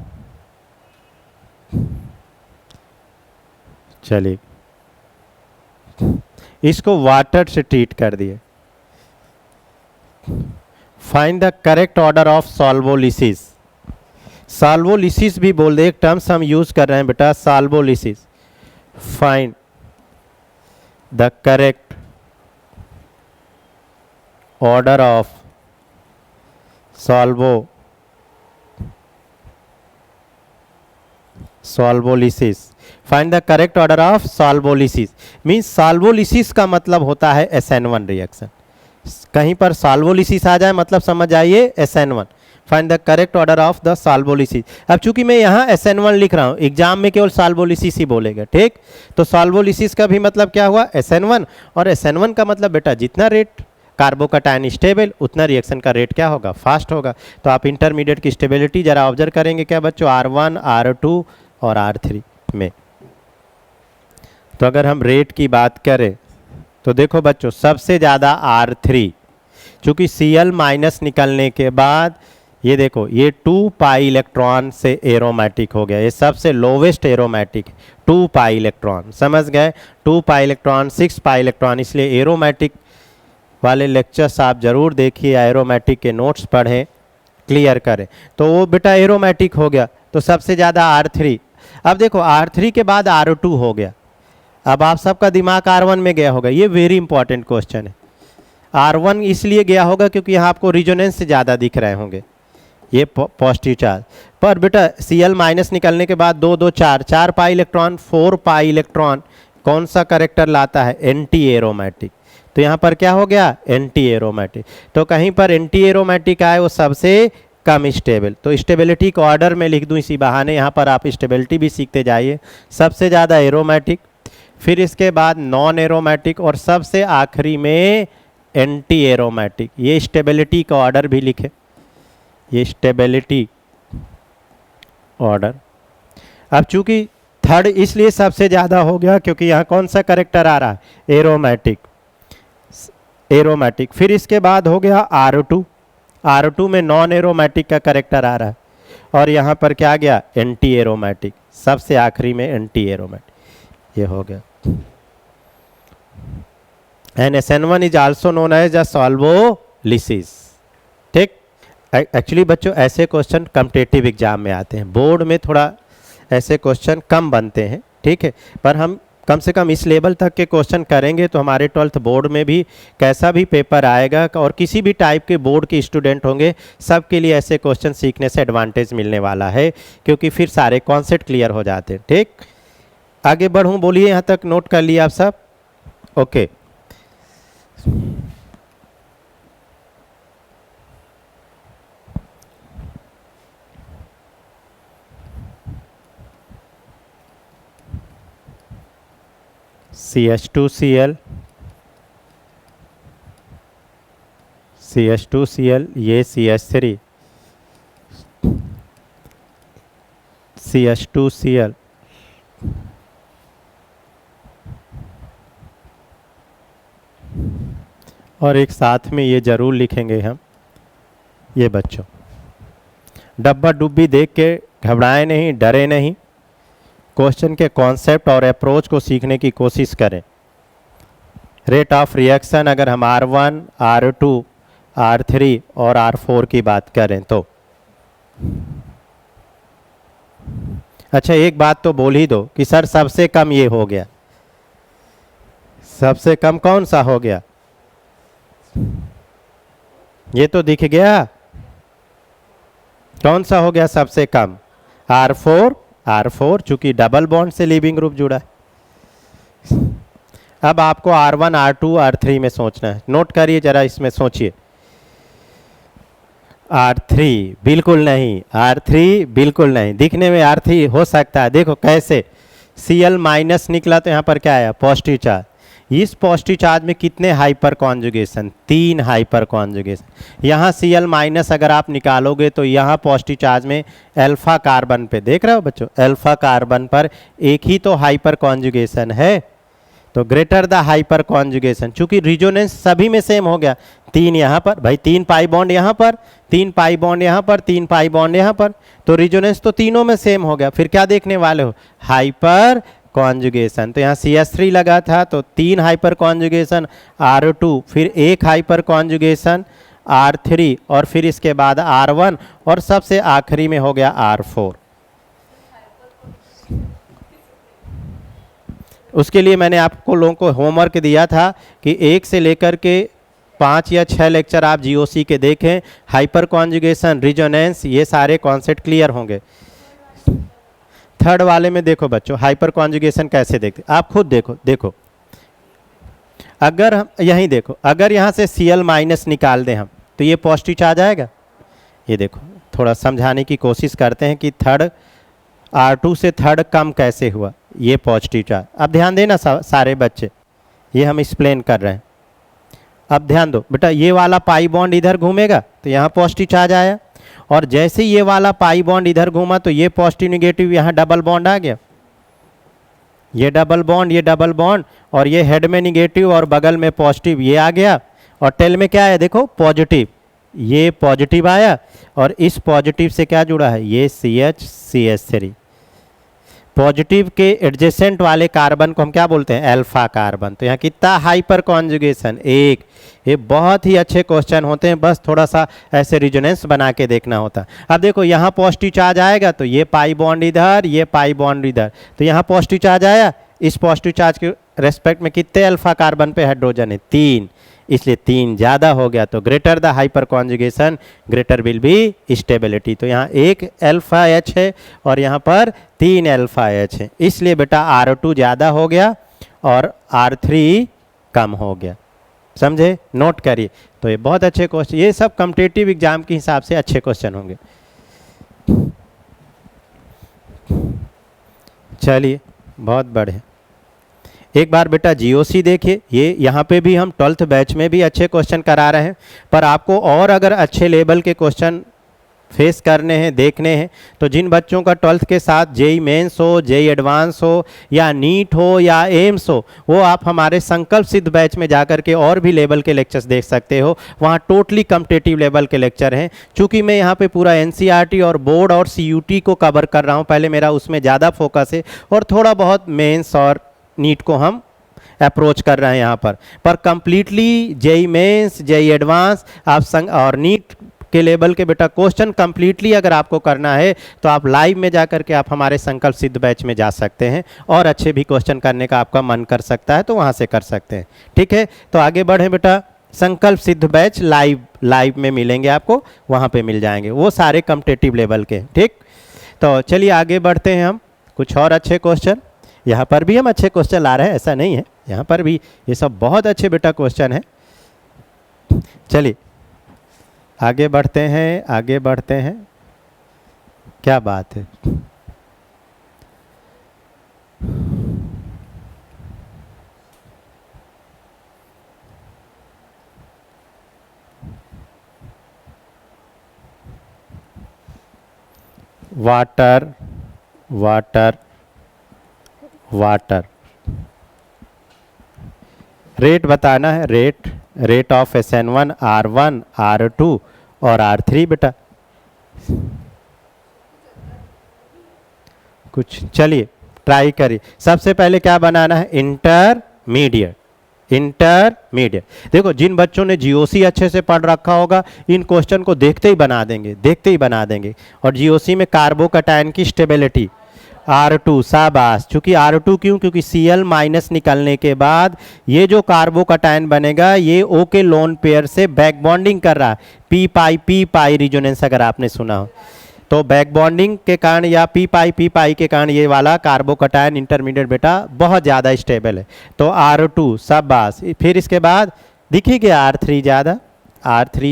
चलिए इसको वाटर से ट्रीट कर दिए। Find the correct order of solvolysis. Solvolysis भी बोल दे, एक टर्म्स हम यूज कर रहे हैं बेटा, solvolysis. Find the correct order of solvolysis. Find the correct order of solvolysis means solvolysis का मतलब होता है SN1 रिएक्शन। कहीं पर सॉल्वोलिसिस आ जाए मतलब समझ आइए SN1। Find the correct order of the solvolysis. अब चूंकि मैं यहाँ SN1 लिख रहा हूँ, एग्जाम में केवल सॉल्वोलिसिस ही बोलेगा, ठीक। तो सॉल्वोलिसिस का भी मतलब क्या हुआ SN1, और SN1 का मतलब बेटा जितना रेट कार्बोकैटायन स्टेबल उतना रिएक्शन का रेट क्या होगा, फास्ट होगा। तो आप इंटरमीडिएट की स्टेबिलिटी जरा ऑब्जर्व करेंगे क्या बच्चों, R1 R2 और R3 में। तो अगर हम रेट की बात करें तो देखो बच्चों सबसे ज़्यादा R3, चूंकि Cl माइनस निकलने के बाद ये देखो ये 2 पाई इलेक्ट्रॉन से एरोमेटिक हो गया, ये सबसे लोवेस्ट एरोमेटिक 2 पाई इलेक्ट्रॉन, समझ गए। 2 पाई इलेक्ट्रॉन 6 पाई इलेक्ट्रॉन, इसलिए एरोमेटिक वाले लेक्चर्स आप जरूर देखिए, एरोमेटिक के नोट्स पढ़ें, क्लियर करें। तो वो बेटा एरोमेटिक हो गया, तो सबसे ज़्यादा R3। अब देखो R3 के बाद R2 हो गया। अब आप सबका दिमाग R1 में गया होगा, ये वेरी इंपॉर्टेंट क्वेश्चन है। R1 इसलिए गया होगा क्योंकि यहाँ आपको रिजोनेंस से ज़्यादा दिख रहे होंगे, ये पॉजिटिव चार्ज पर। बेटा Cl माइनस निकलने के बाद 2 2 4 4 पाई इलेक्ट्रॉन 4 पाई इलेक्ट्रॉन कौन सा करेक्टर लाता है, एंटी एरोमेटिक। तो यहाँ पर क्या हो गया, एंटी एरोमेटिक। तो कहीं पर एंटी एरोमेटिक आए वो सबसे कम स्टेबल, तो स्टेबिलिटी को ऑर्डर में लिख दूँ इसी बहाने, यहाँ पर आप स्टेबिलिटी भी सीखते जाइए। सबसे ज़्यादा एरोमेटिक, फिर इसके बाद नॉन एरोमेटिक, और सबसे आखिरी में एंटी एरोमेटिक। ये स्टेबिलिटी का ऑर्डर भी लिखे, ये स्टेबिलिटी ऑर्डर। अब चूंकि थर्ड इसलिए सबसे ज़्यादा हो गया क्योंकि यहाँ कौन सा करेक्टर आ रहा है, एरोमेटिक, एरोमेटिक। फिर इसके बाद हो गया R2, R2 में नॉन एरोमेटिक का करेक्टर आ रहा है, और यहाँ पर क्या गया, एंटी एरोमेटिक, सबसे आखिरी में एंटी एरोमेटिक, ये हो गया। And SN1 is also known as a solvolysis, ठीक। एक्चुअली बच्चों ऐसे क्वेश्चन कॉम्पिटिटिव एग्जाम में आते हैं, बोर्ड में थोड़ा ऐसे क्वेश्चन कम बनते हैं, ठीक है। पर हम कम से कम इस लेवल तक के क्वेश्चन करेंगे तो हमारे 12th बोर्ड में भी कैसा भी पेपर आएगा और किसी भी टाइप के बोर्ड के स्टूडेंट होंगे, सबके लिए ऐसे क्वेश्चन सीखने से एडवांटेज मिलने वाला है, क्योंकि फिर सारे कॉन्सेप्ट क्लियर हो जाते हैं, ठीक। आगे बढ़ूँ, बोलिए यहाँ तक नोट कर लिया आप सब, ओके। CH2Cl, CH2Cl, ये CH3, CH2Cl, और एक साथ में ये जरूर लिखेंगे हम, ये बच्चों डब्बा डुब्बी देख के घबराए नहीं, डरे नहीं, क्वेश्चन के कॉन्सेप्ट और अप्रोच को सीखने की कोशिश करें। रेट ऑफ रिएक्शन अगर हम R1, R2, R3 और R4 की बात करें तो, अच्छा एक बात तो बोल ही दो कि सर सबसे कम ये हो गया, सबसे कम कौन सा हो गया, ये तो दिख गया, कौन सा हो गया सबसे कम, R4, R4 चूंकि डबल बॉन्ड से लीविंग ग्रुप जुड़ा है। अब आपको R1, R2, R3 में सोचना है, नोट करिए जरा, इसमें सोचिए। R3 बिल्कुल नहीं, R3 बिल्कुल नहीं, दिखने में R3 हो सकता है, देखो कैसे, Cl माइनस निकला तो यहाँ पर क्या आया, पॉजिटिव चार्ज। इस पॉजिटिव चार्ज में कितने हाइपर कॉन्जुगेशन, 3 हाइपर कॉन्जुगेशन। यहाँ Cl माइनस अगर आप निकालोगे तो यहाँ पॉजिटिव चार्ज में अल्फा कार्बन पे, देख रहे हो बच्चों, अल्फा कार्बन पर एक ही तो हाइपर कॉन्जुगेशन है, तो ग्रेटर द हाइपर कॉन्जुगेशन, चूंकि रिजोनेंस सभी में सेम हो गया 3 यहाँ पर, भाई 3 पाई बॉन्ड यहाँ पर, 3 पाई बॉन्ड यहाँ पर, 3 पाई बॉन्ड यहाँ पर, तो रिजोनेंस तो तीनों में सेम हो गया। फिर क्या देखने वाले हो, हाइपर कॉन्जुगेशन। तो यहाँ CH3 लगा था तो 3 हाइपर कॉन्जुगेशन R2, फिर 1 हाइपर कॉन्जुगेशन R3, और फिर इसके बाद R1, और सबसे आखिरी में हो गया R4। उसके लिए मैंने आपको लोगों को होमवर्क दिया था कि 1 से लेकर के 5 या 6 लेक्चर आप GOC के देखें, हाइपर कॉन्जुगेशन, रिजोनेंस, ये सारे कॉन्सेप्ट क्लियर होंगे। थर्ड वाले में देखो बच्चों, हाइपर कॉन्जुगेशन कैसे देखते, आप खुद देखो अगर हम यहीं देखो, अगर यहाँ से Cl माइनस निकाल दें हम तो ये पॉजिटिव चार्ज आएगा। ये देखो, थोड़ा समझाने की कोशिश करते हैं कि थर्ड R2 से थर्ड कम कैसे हुआ, ये पॉजिटिव चार्ज। अब ध्यान देना सारे बच्चे, ये हम एक्सप्लेन कर रहे हैं। अब ध्यान दो बेटा, ये वाला पाई बॉन्ड इधर घूमेगा तो यहाँ पॉजिटिव चार्ज आया, और जैसे ये वाला पाई बॉन्ड इधर घूमा तो ये पॉजिटिव निगेटिव, यहाँ डबल बॉन्ड आ गया, ये डबल बॉन्ड, ये डबल बॉन्ड, और ये हेड में निगेटिव और बगल में पॉजिटिव, ये आ गया, और टेल में क्या है देखो पॉजिटिव, ये पॉजिटिव आया, और इस पॉजिटिव से क्या जुड़ा है, ये CH3। पॉजिटिव के एडजेसेंट वाले कार्बन को हम क्या बोलते हैं, अल्फा कार्बन। तो यहाँ कितना हाइपर कॉन्जुगेशन, 1। ये बहुत ही अच्छे क्वेश्चन होते हैं, बस थोड़ा सा ऐसे रिजोनेंस बना के देखना होता है। अब देखो यहाँ पॉजिटिव चार्ज आएगा तो ये पाई बॉन्ड इधर, ये पाई बॉन्ड इधर, तो यहाँ पॉजिटिव चार्ज आया, इस पॉजिटिव चार्ज के रेस्पेक्ट में कितने अल्फा कार्बन पे हाइड्रोजन है, 3, इसलिए 3 ज़्यादा हो गया, तो greater the hyper conjugation greater will be stability. तो यहाँ 1 अल्फा H है और यहाँ पर 3 अल्फा H है, इसलिए बेटा R2 ज़्यादा हो गया और R3 कम हो गया। समझे, नोट करिए। तो ये बहुत अच्छे क्वेश्चन, ये सब कॉम्पिटिटिव एग्जाम के हिसाब से अच्छे क्वेश्चन होंगे। चलिए, बहुत बढ़िया। एक बार बेटा GOC देखिए, ये यहाँ पे भी हम 12th बैच में भी अच्छे क्वेश्चन करा रहे हैं, पर आपको और अगर अच्छे लेवल के क्वेश्चन फेस करने हैं, देखने हैं, तो जिन बच्चों का 12th के साथ JEE मेंस हो, JEE एडवांस हो, या नीट हो, या एम्स हो, वो आप हमारे संकल्प सिद्ध बैच में जाकर के और भी लेवल के लेक्चर्स देख सकते हो। वहाँ टोटली कॉम्पिटिटिव लेवल के लेक्चर हैं। चूँकि मैं यहाँ पे पूरा NCERT और बोर्ड और CUT को कवर कर रहा हूँ, पहले मेरा उसमें ज़्यादा फोकस है, और थोड़ा बहुत मेंस और नीट को हम अप्रोच कर रहे हैं यहाँ पर completely JEE mains, JEE advance आप और नीट के लेवल के बेटा क्वेश्चन कंप्लीटली अगर आपको करना है तो आप लाइव में जाकर के आप हमारे संकल्प सिद्ध बैच में जा सकते हैं, और अच्छे भी क्वेश्चन करने का आपका मन कर सकता है तो वहाँ से कर सकते हैं। ठीक है, तो आगे बढ़े बेटा, संकल्प सिद्ध बैच लाइव में मिलेंगे आपको, वहाँ पे मिल जाएंगे, वो सारे कॉम्पिटिटिव लेवल के। ठीक, तो चलिए आगे बढ़ते हैं हम, कुछ और अच्छे क्वेश्चन। यहाँ पर भी हम अच्छे क्वेश्चन ला रहे हैं, ऐसा नहीं है, यहाँ पर भी ये सब बहुत अच्छे बेटा क्वेश्चन है। चलिए आगे बढ़ते हैं, आगे बढ़ते हैं। क्या बात है, वाटर वाटर वाटर रेट बताना है, rate of SN1, R1, R2 और R3 बेटा। कुछ चलिए ट्राई करिए। सबसे पहले क्या बनाना है, इंटरमीडिएट। देखो जिन बच्चों ने GOC अच्छे से पढ़ रखा होगा इन क्वेश्चन को देखते ही बना देंगे, और GOC में कार्बोकैटायन की स्टेबिलिटी R2, शाबाश। चूंकि R2 क्यों, क्योंकि Cl माइनस निकलने के बाद ये जो कार्बोकैटायन बनेगा ये O के लोन पेयर से बैक बॉन्डिंग कर रहा है, पी पाई रिजोनेंस अगर आपने सुना हो, तो बैक बॉन्डिंग के कारण या पी पाई के कारण ये वाला कार्बोकैटायन इंटरमीडिएट बेटा बहुत ज़्यादा स्टेबल है। तो R2, शाबाश। फिर इसके बाद दिखी गया R3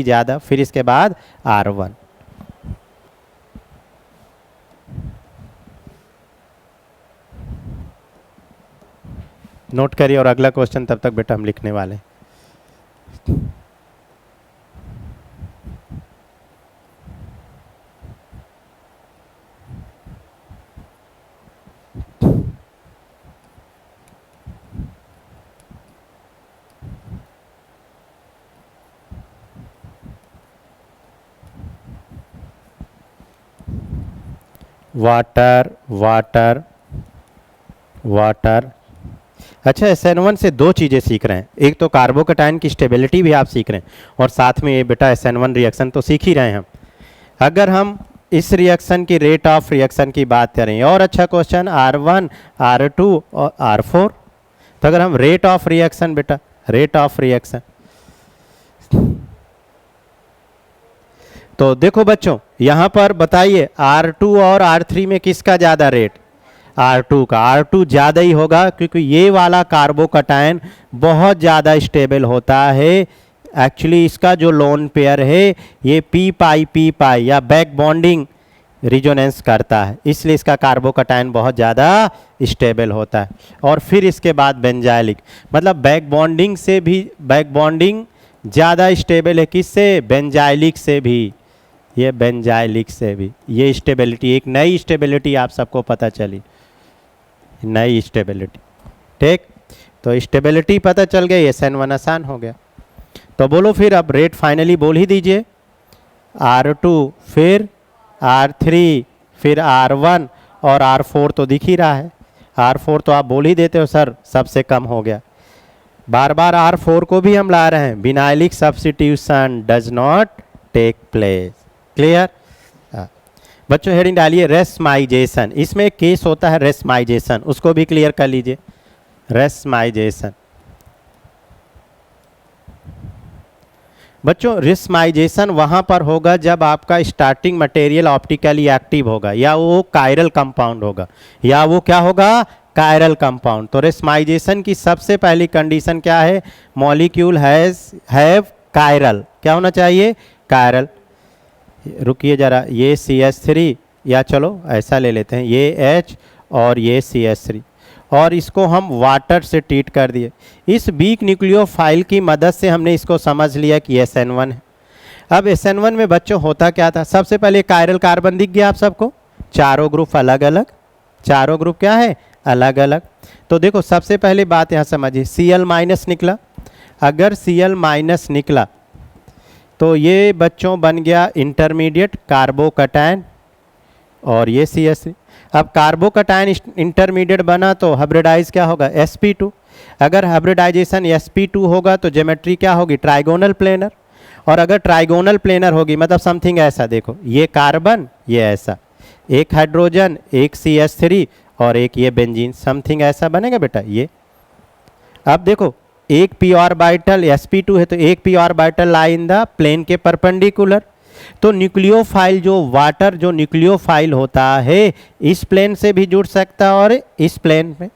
ज़्यादा, फिर इसके बाद R1। नोट करिए, और अगला क्वेश्चन तब तक बेटा हम लिखने वाले हैं। Water water water. अच्छा, SN1 से दो चीज़ें सीख रहे हैं, एक तो कार्बोकैटायन की स्टेबिलिटी भी आप सीख रहे हैं और साथ में ये बेटा SN1 रिएक्शन तो सीख ही रहे हैं हम। अगर हम इस रिएक्शन की रेट ऑफ रिएक्शन की बात करें, और अच्छा क्वेश्चन, R1 R2 और R4, तो अगर हम रेट ऑफ रिएक्शन बेटा, रेट ऑफ रिएक्शन, तो देखो बच्चों यहाँ पर बताइए R2 और R3 में किसका ज़्यादा रेट? R2 का। R2 ज़्यादा ही होगा क्योंकि ये वाला कार्बोकैटायन बहुत ज़्यादा स्टेबल होता है। एक्चुअली इसका जो लोन पेयर है ये पी पाई या बैक बॉन्डिंग रिजोनेंस करता है, इसलिए इसका कार्बोकैटायन बहुत ज़्यादा स्टेबल होता है। और फिर इसके बाद बेंजाइलिक, मतलब बैक बॉन्डिंग से भी, बैक बॉन्डिंग ज़्यादा स्टेबल है किससे? बेंजाइलिक से भी, ये बेंजाइलिक से भी। ये स्टेबिलिटी, एक नई स्टेबिलिटी आप सबको पता चली, नई स्टेबिलिटी। ठीक, तो स्टेबिलिटी पता चल गई, SN1 आसान हो गया। तो बोलो फिर अब रेट फाइनली बोल ही दीजिए। R2 फिर R3 फिर R1 और R4 तो दिख ही रहा है। R4 तो आप बोल ही देते हो सर सबसे कम हो गया, बार बार R4 को भी हम ला रहे हैं। Vinylic substitution does not take place. Clear? बच्चों हेडिंग डालिए रेस्माइजेशन, इसमें एक केस होता है रेस्माइजेशन, उसको भी क्लियर कर लीजिए। रेस्माइजेशन बच्चों, रेस्माइजेशन वहाँ पर होगा जब आपका स्टार्टिंग मटेरियल ऑप्टिकली एक्टिव होगा, या वो कायरल कंपाउंड होगा, या वो क्या होगा? Chiral compound. तो रेस्माइजेशन की सबसे पहली कंडीशन क्या है? मॉलिक्यूल हैव कायरल, क्या होना चाहिए? कायरल। रुकिए जरा, ये CH3, या चलो ऐसा ले लेते हैं, ये H और ये CH3, और इसको हम वाटर से ट्रीट कर दिए। इस वीक न्यूक्लियोफाइल की मदद से हमने इसको समझ लिया कि SN1 है। अब SN1 में बच्चों होता क्या था? सबसे पहले कायरल कार्बन दिख गया आप सबको, चारों ग्रुप अलग अलग, चारों ग्रुप क्या है? अलग अलग। तो देखो सबसे पहले बात यहाँ समझिए, Cl- निकला। अगर Cl- निकला तो ये बच्चों बन गया इंटरमीडिएट कार्बोकैटायन, और ये CH3। अब कार्बोकैटायन इंटरमीडिएट बना तो हाइब्रिडाइज क्या होगा? sp2। अगर हाइब्रिडाइजेशन sp2 होगा तो ज्योमेट्री क्या होगी? Trigonal planar. और अगर ट्राइगोनल प्लेनर होगी मतलब समथिंग ऐसा, देखो ये कार्बन, ये ऐसा, एक हाइड्रोजन, एक CH3 और एक ये बेंजीन, समथिंग ऐसा बनेगा बेटा ये। अब देखो एक p ऑर्बिटल sp2 है तो एक p orbital lie in the plane के परपेंडिकुलर। तो न्यूक्लियोफाइल जो वाटर जो न्यूक्लियोफाइल होता है इस प्लेन से भी जुड़ सकता है और इस प्लेन में।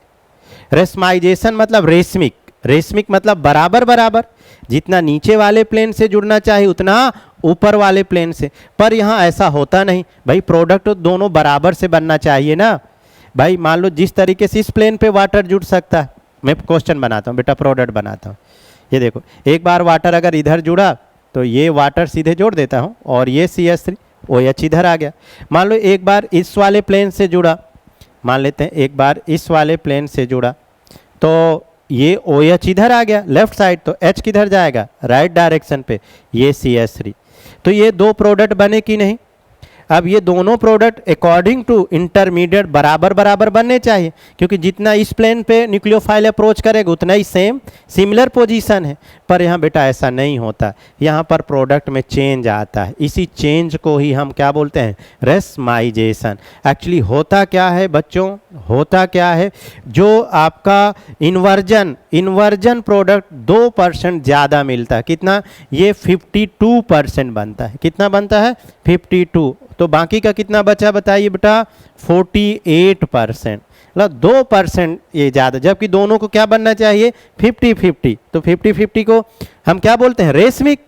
रेस्माइजेशन मतलब रेशमिक, रेशमिक मतलब बराबर बराबर, जितना नीचे वाले प्लेन से जुड़ना चाहिए उतना ऊपर वाले प्लेन से। पर यहाँ ऐसा होता नहीं भाई, प्रोडक्ट तो दोनों बराबर से बनना चाहिए ना भाई। मान लो जिस तरीके से इस प्लेन पे वाटर जुड़ सकता है, मैं क्वेश्चन बनाता हूँ बेटा, प्रोडक्ट बनाता हूँ। ये देखो एक बार वाटर अगर इधर जुड़ा तो ये वाटर सीधे जोड़ देता हूँ और ये CH3 OH इधर आ गया। मान लो एक बार इस वाले प्लेन से जुड़ा, मान लेते हैं एक बार इस वाले प्लेन से जुड़ा तो ये OH इधर आ गया लेफ्ट साइड, तो H किधर जाएगा? राइट डायरेक्शन पे, ये CH3। तो ये दो प्रोडक्ट बने कि नहीं? अब ये दोनों प्रोडक्ट अकॉर्डिंग टू इंटरमीडिएट बराबर बराबर बनने चाहिए, क्योंकि जितना इस प्लेन पे न्यूक्लियोफाइल अप्रोच करेगा उतना ही सेम सिमिलर पोजीशन है। पर यहाँ बेटा ऐसा नहीं होता, यहाँ पर प्रोडक्ट में चेंज आता है। इसी चेंज को ही हम क्या बोलते हैं? रेस्माइजेशन। एक्चुअली होता क्या है बच्चों, होता क्या है, जो आपका इन्वर्जन प्रोडक्ट 2% ज़्यादा मिलता है। कितना? ये 52% बनता है। कितना बनता है? 52। तो बाकी का कितना बचा बताइए बेटा? 48%, मतलब 2% ये ज़्यादा, जबकि दोनों को क्या बनना चाहिए? 50-50। तो 50-50 को हम क्या बोलते हैं? रेशमिक।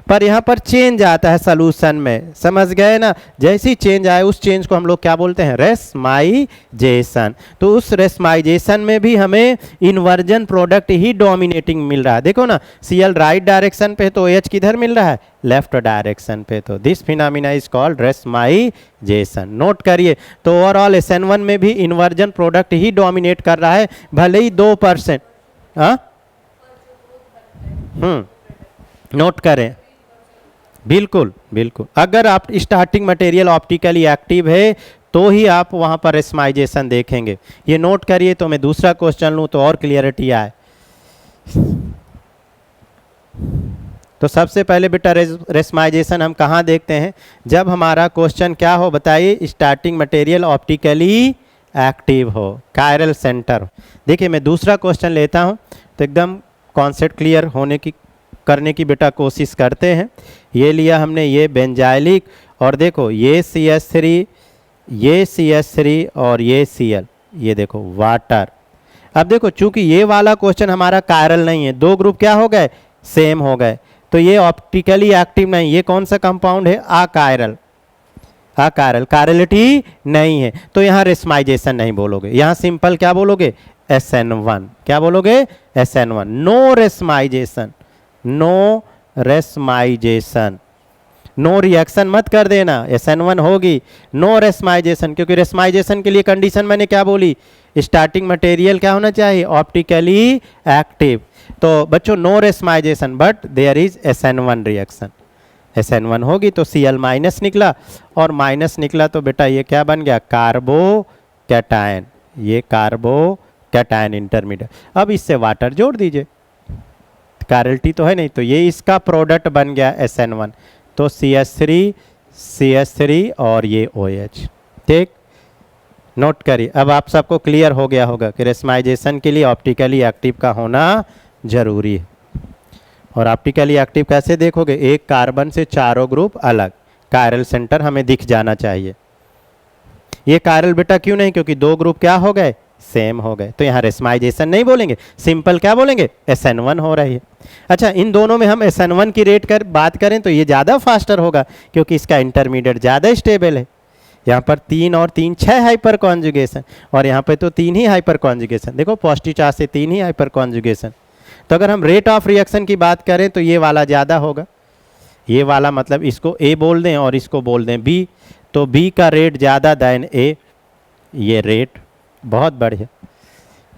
पर यहाँ पर चेंज आता है सोल्यूशन में, समझ गए ना? जैसे ही चेंज आए उस चेंज को हम लोग क्या बोलते हैं? रेस्माइजेशन। तो उस रेस्माइजेशन में भी हमें इन्वर्जन प्रोडक्ट ही डोमिनेटिंग मिल रहा है। देखो ना, Cl राइट डायरेक्शन पे तो OH किधर मिल रहा है? लेफ्ट डायरेक्शन पे। तो this phenomena is called racemisation. Note करिए। तो ओवरऑल SN1 में भी इन्वर्जन प्रोडक्ट ही डोमिनेट कर रहा है, भले ही 2%। हाँ, नोट करें, बिल्कुल बिल्कुल। अगर आप स्टार्टिंग मटेरियल ऑप्टिकली एक्टिव है तो ही आप वहाँ पर रेस्माइजेशन देखेंगे। ये नोट करिए। तो मैं दूसरा क्वेश्चन लूँ तो और क्लियरिटी आए। तो सबसे पहले बेटा रेस्माइजेशन हम कहाँ देखते हैं, जब हमारा क्वेश्चन क्या हो बताइए, स्टार्टिंग मटेरियल ऑप्टिकली एक्टिव हो, कायरल सेंटर। देखिए मैं दूसरा क्वेश्चन लेता हूँ तो एकदम कॉन्सेप्ट क्लियर होने की करने की बेटा कोशिश करते हैं। ये लिया हमने, ये बेंजाइलिक, और देखो ये CH3, ये CH3 और ये Cl, ये देखो वाटर। अब देखो चूंकि ये वाला क्वेश्चन हमारा कायरल नहीं है, दो ग्रुप क्या हो गए, सेम हो गए, तो ये ऑप्टिकली एक्टिव नहीं। ये कौन सा कंपाउंड है, अकायरल, अकायरल, कायरलिटी नहीं है, तो यहाँ रेस्माइजेशन नहीं बोलोगे, यहाँ सिंपल क्या बोलोगे, SN1। क्या बोलोगे, SN1। No racemisation, no racemisation, no reaction मत कर देना, SN1 होगी, नो रेस्माइजेशन, क्योंकि रेस्माइजेशन के लिए कंडीशन मैंने क्या बोली, स्टार्टिंग मटेरियल क्या होना चाहिए, ऑप्टिकली एक्टिव। तो बच्चों no racemisation but there is SN1 reaction, SN1 होगी तो Cl माइनस निकला, और माइनस निकला तो बेटा ये क्या बन गया, कार्बो कैटायन, ये कार्बो कैटायन इंटरमीडिएट। अब इससे वाटर जोड़ दीजिए, कायरलिटी तो है नहीं, तो ये इसका प्रोडक्ट बन गया SN1, तो CH3 CH3 और ये OH। ठीक, नोट करिए। अब आप सबको क्लियर हो गया होगा कि रेस्माइजेशन के लिए ऑप्टिकली एक्टिव का होना जरूरी है। और ऑप्टिकली एक्टिव कैसे देखोगे, एक कार्बन से चारों ग्रुप अलग, कायरल सेंटर हमें दिख जाना चाहिए। ये कायरल बेटा क्यों नहीं, क्योंकि दो ग्रुप क्या हो गए, सेम हो गए, तो यहाँ रेस्माइजेशन नहीं बोलेंगे, सिंपल क्या बोलेंगे, SN1 हो रही है। अच्छा, इन दोनों में हम SN1 की रेट कर बात करें तो ये ज़्यादा फास्टर होगा, क्योंकि इसका इंटरमीडिएट ज़्यादा स्टेबल है। यहाँ पर 3 और 3 6 हाइपर कॉन्जुगेशन, और यहाँ पे तो 3 ही हाइपर कॉन्जुगेशन। देखो पॉजिटिव चार्ज से 3 ही हाइपर कॉन्जुगेशन। तो अगर हम रेट ऑफ रिएक्शन की बात करें तो ये वाला ज़्यादा होगा, ये वाला मतलब इसको A बोल दें और इसको बोल दें B, तो B का रेट ज़्यादा दैन A, ये रेट बहुत बढ़िया।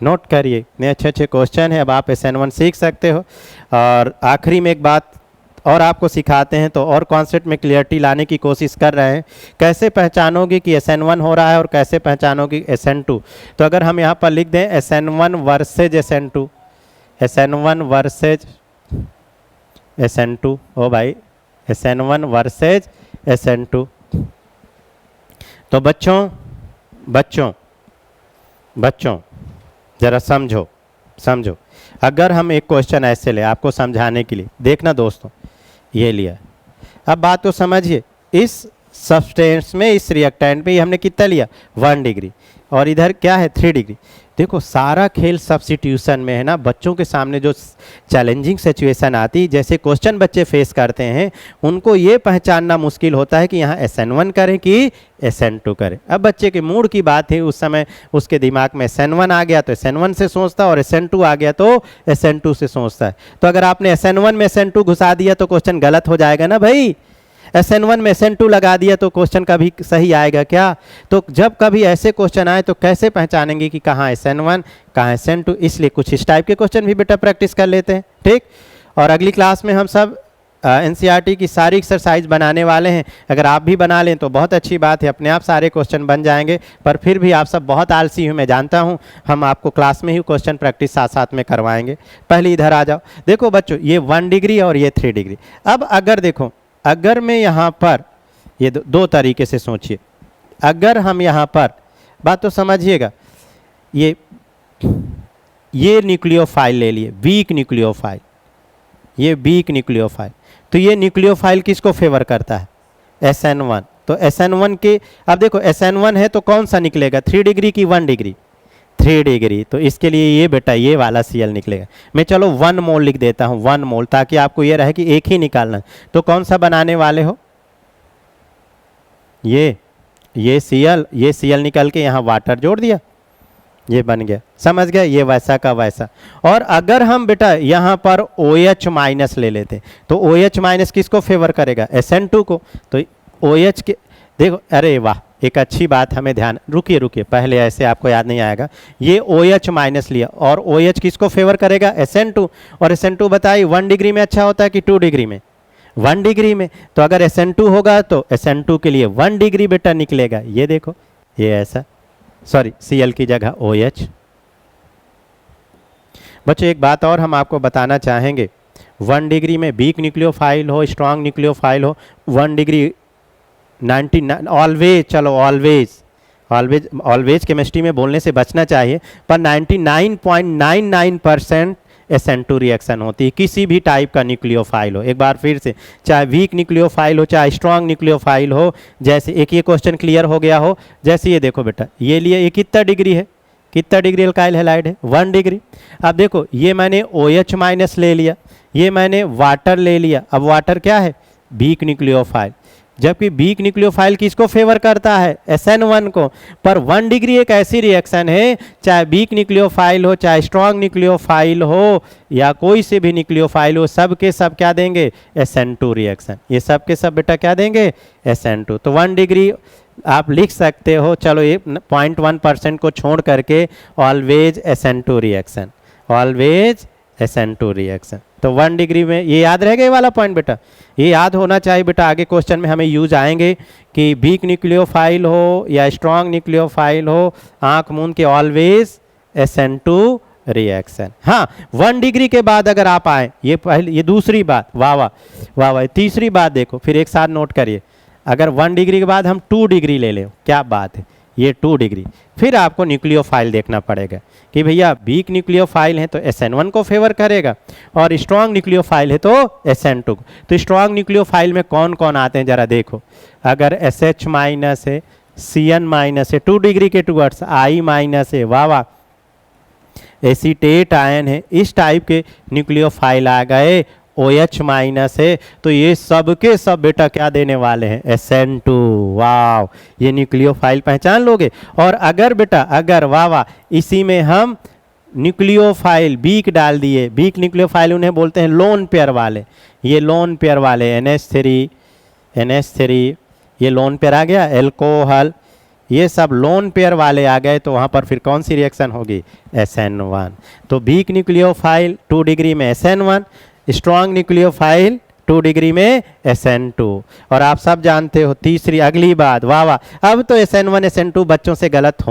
नोट करिए, इतने अच्छे अच्छे क्वेश्चन है, अब आप SN1 सीख सकते हो। और आखिरी में एक बात और आपको सिखाते हैं, तो और कॉन्सेप्ट में क्लियरिटी लाने की कोशिश कर रहे हैं, कैसे पहचानोगे कि SN1 हो रहा है और कैसे पहचानोगे SN2। तो अगर हम यहाँ पर लिख दें SN1 versus SN2, SN1 versus SN2, ओ भाई SN1 वर्सेज SN2। तो बच्चों जरा समझो, अगर हम एक क्वेश्चन ऐसे ले आपको समझाने के लिए, देखना दोस्तों, ये लिया, अब बात तो समझिए, इस सब्सटेंस में, इस रिएक्टेंट में हमने कितना लिया, 1 डिग्री, और इधर क्या है 3 डिग्री। देखो सारा खेल सब्स्टिट्यूशन में है ना। बच्चों के सामने जो चैलेंजिंग सिचुएशन आती, जैसे क्वेश्चन बच्चे फेस करते हैं, उनको ये पहचानना मुश्किल होता है कि यहाँ SN1 करें कि SN2 करें। अब बच्चे के मूड की बात है, उस समय उसके दिमाग में SN1 आ गया तो SN1 से सोचता, और SN2 आ गया तो SN2 से सोचता है। तो अगर आपने SN1 में SN2 घुसा दिया तो क्वेश्चन गलत हो जाएगा ना भाई। SN1 में SN2 लगा दिया तो क्वेश्चन कभी सही आएगा क्या। तो जब कभी ऐसे क्वेश्चन आए तो कैसे पहचानेंगे कि कहाँ SN1 कहाँ SN2, इसलिए कुछ इस टाइप के क्वेश्चन भी बेटा प्रैक्टिस कर लेते हैं। ठीक, और अगली क्लास में हम सब NCERT की सारी एक्सरसाइज बनाने वाले हैं। अगर आप भी बना लें तो बहुत अच्छी बात है, अपने आप सारे क्वेश्चन बन जाएंगे। पर फिर भी आप सब बहुत आलसी हूँ मैं जानता हूँ, हम आपको क्लास में ही क्वेश्चन प्रैक्टिस साथ साथ में करवाएंगे। पहले इधर आ जाओ, देखो बच्चों ये 1 डिग्री और ये 3 डिग्री। अब अगर देखो, अगर मैं यहाँ पर ये दो तरीके से सोचिए, अगर हम यहाँ पर, बात तो समझिएगा, ये न्यूक्लियोफाइल ले लिए, वीक न्यूक्लियोफाइल, ये वीक न्यूक्लियोफाइल, तो ये न्यूक्लियोफाइल किसको फेवर करता है, SN1। तो SN1 के, अब देखो SN1 है तो कौन सा निकलेगा, 3 डिग्री की 1 डिग्री, 3 डिग्री, तो इसके लिए ये बेटा ये वाला Cl निकलेगा। मैं चलो 1 मोल लिख देता हूँ, 1 मोल, ताकि आपको ये रहे कि एक ही निकालना है। तो कौन सा बनाने वाले हो, ये Cl, ये Cl निकल के यहाँ वाटर जोड़ दिया, ये बन गया, समझ गया, ये वैसा का वैसा। और अगर हम बेटा यहाँ पर OH माइनस ले लेते तो OH माइनस किसको फेवर करेगा, SN2 को। तो OH के देखो, अरे वाह, एक अच्छी बात हमें ध्यान, रुकिए पहले ऐसे आपको याद नहीं आएगा, ये OH माइनस लिया और OH किसको फेवर करेगा, SN2। और SN2 बताइए 1 डिग्री में अच्छा होता है कि 2 डिग्री में, 1 डिग्री में। तो अगर SN2 होगा तो SN2 के लिए 1 डिग्री बेटा निकलेगा, ये देखो ये ऐसा, सॉरी Cl की जगह OH। बच्चों एक बात और हम आपको बताना चाहेंगे, 1 डिग्री में वीक न्यूक्लियोफाइल हो, स्ट्रॉन्ग न्यूक्लियोफाइल हो, 1 डिग्री 99 ऑलवेज, चलो ऑलवेज ऑलवेज ऑलवेज केमिस्ट्री में बोलने से बचना चाहिए, पर 99.99% SN2 रिएक्शन होती है किसी भी टाइप का न्यूक्लियोफाइल हो। एक बार फिर से, चाहे वीक न्यूक्लियोफाइल हो चाहे स्ट्रॉन्ग न्यूक्लियोफाइल हो, जैसे एक ये क्वेश्चन क्लियर हो गया हो, जैसे ये देखो बेटा, ये लिए ये कितना डिग्री है, कितना डिग्री अल्काइल हैलाइड है, 1 डिग्री। अब देखो ये मैंने OH माइनस ले लिया, ये मैंने वाटर ले लिया। अब वाटर क्या है, वीक न्यूक्लियोफाइल, जबकि वीक न्यूक्लियोफाइल किसको फेवर करता है, SN1 को। पर 1 डिग्री एक ऐसी रिएक्शन है, चाहे वीक न्यूक्लियोफाइल हो चाहे स्ट्रॉन्ग न्यूक्लियोफाइल हो या कोई से भी न्यूक्लियोफाइल हो, सब के सब क्या देंगे, SN2 रिएक्शन। ये सब के सब बेटा क्या देंगे, SN2। तो 1 डिग्री आप लिख सकते हो, चलो ये 0.1% को छोड़ करके always SN2 reaction, always SN2 reaction. तो 1 डिग्री में ये याद रहेगा, ये वाला पॉइंट बेटा, ये याद होना चाहिए बेटा। आगे क्वेश्चन में हमें यूज आएंगे कि वीक न्यूक्लियोफाइल हो या स्ट्रॉन्ग न्यूक्लियोफाइल हो, आंख मूंद के ऑलवेज SN2 रिएक्शन। हाँ, 1 डिग्री के बाद अगर आप आए, ये पहले, ये दूसरी बात, वाह वाह वाह वाह, तीसरी बात देखो, फिर एक साथ नोट करिए। अगर 1 डिग्री के बाद हम 2 डिग्री ले लें, क्या बात है, ये 2 डिग्री, फिर आपको न्यूक्लियोफाइल देखना पड़ेगा कि भैया वीक न्यूक्लियोफाइल है तो SN1 को फेवर करेगा और स्ट्रॉन्ग न्यूक्लियोफाइल है तो SN2 को। तो स्ट्रॉन्ग न्यूक्लियोफाइल में कौन कौन आते हैं जरा देखो, अगर SH माइनस है, Cn माइनस है, 2 डिग्री के टूवर्ड्स, I माइनस है, वाह वाह, एसीटेट आयन है, इस टाइप के न्यूक्लियोफाइल आ गए, OH माइनस है, तो ये सब के सब बेटा क्या देने वाले हैं, SN2। वाह, ये न्यूक्लियोफाइल पहचान लोगे। और अगर बेटा, अगर वाह वाह, इसी में हम न्यूक्लियोफाइल वीक डाल दिए, वीक न्यूक्लियोफाइल उन्हें बोलते हैं लोन पेयर वाले, ये लोन पेयर वाले NH3 ये लोन पेयर आ गया, एल्कोहल, ये सब लोन पेयर वाले आ गए, तो वहाँ पर फिर कौन सी रिएक्शन होगी, SN1। तो वीक न्यूक्लियोफाइल 2 डिग्री में SN1, स्ट्रॉन्ग न्यूक्लियोफाइल 2 डिग्री में SN2। और आप सब जानते हो तीसरी अगली बात, वाह वाह, अब तो SN1 SN2 बच्चों से गलत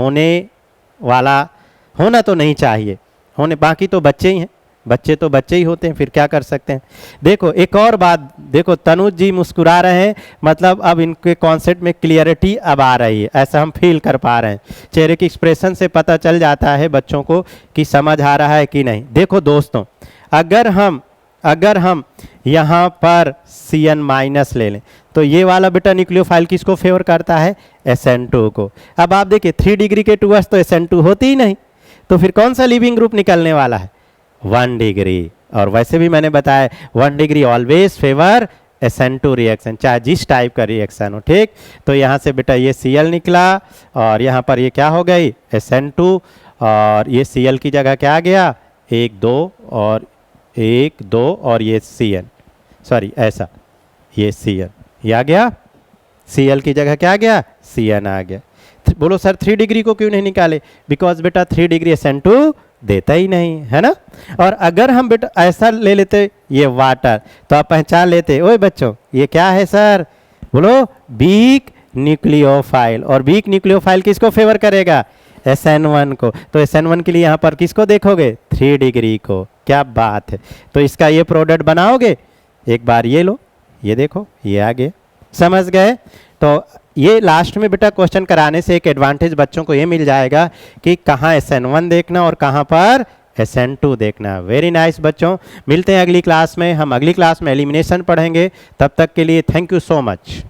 होना तो नहीं चाहिए, बाकी तो बच्चे ही हैं, बच्चे तो बच्चे ही होते हैं, फिर क्या कर सकते हैं। देखो एक और बात देखो, तनुज जी मुस्कुरा रहे हैं, मतलब अब इनके कॉन्सेप्ट में क्लियरिटी अब आ रही है, ऐसा हम फील कर पा रहे हैं, चेहरे की एक्सप्रेशन से पता चल जाता है बच्चों को कि समझ आ रहा है कि नहीं। देखो दोस्तों, अगर हम यहाँ पर Cn माइनस ले लें, तो ये वाला बेटा न्यूक्लियोफाइल किसको फेवर करता है, SN2 को। अब आप देखिए 3 डिग्री के टूवर्ड्स तो SN2 होती ही नहीं, तो फिर कौन सा लिविंग ग्रुप निकलने वाला है, 1 डिग्री। और वैसे भी मैंने बताया 1 degree always favour SN2 reaction, चाहे जिस टाइप का रिएक्शन हो, ठीक। तो यहाँ से बेटा ये Cl निकला और यहाँ पर ये क्या हो गई, SN2, और ये Cl की जगह क्या आ गया, 1 2 और ये Cn, सॉरी ऐसा, ये Cn, ये आ गया, Cl की जगह क्या आ गया, Cn आ गया। बोलो सर 3 डिग्री को क्यों नहीं निकाले, बिकॉज बेटा 3 डिग्री SN2 देता ही नहीं है ना। और अगर हम बेटा ऐसा ले लेते ये वाटर, तो आप पहचान लेते, ओए बच्चों ये क्या है सर, बोलो वीक न्यूक्लियोफाइल। और वीक न्यूक्लियोफाइल किसको फेवर करेगा, SN1 को। तो SN1 के लिए यहाँ पर किसको देखोगे, 3 डिग्री को। क्या बात है, तो इसका ये प्रोडक्ट बनाओगे, एक बार ये लो, ये देखो, ये आ गया, समझ गए। तो ये लास्ट में बेटा क्वेश्चन कराने से एक एडवांटेज बच्चों को ये मिल जाएगा कि कहाँ SN1 देखना और कहाँ पर SN2 देखना। वेरी नाइस बच्चों, मिलते हैं अगली क्लास में, हम अगली क्लास में एलिमिनेशन पढ़ेंगे। तब तक के लिए थैंक यू सो मच।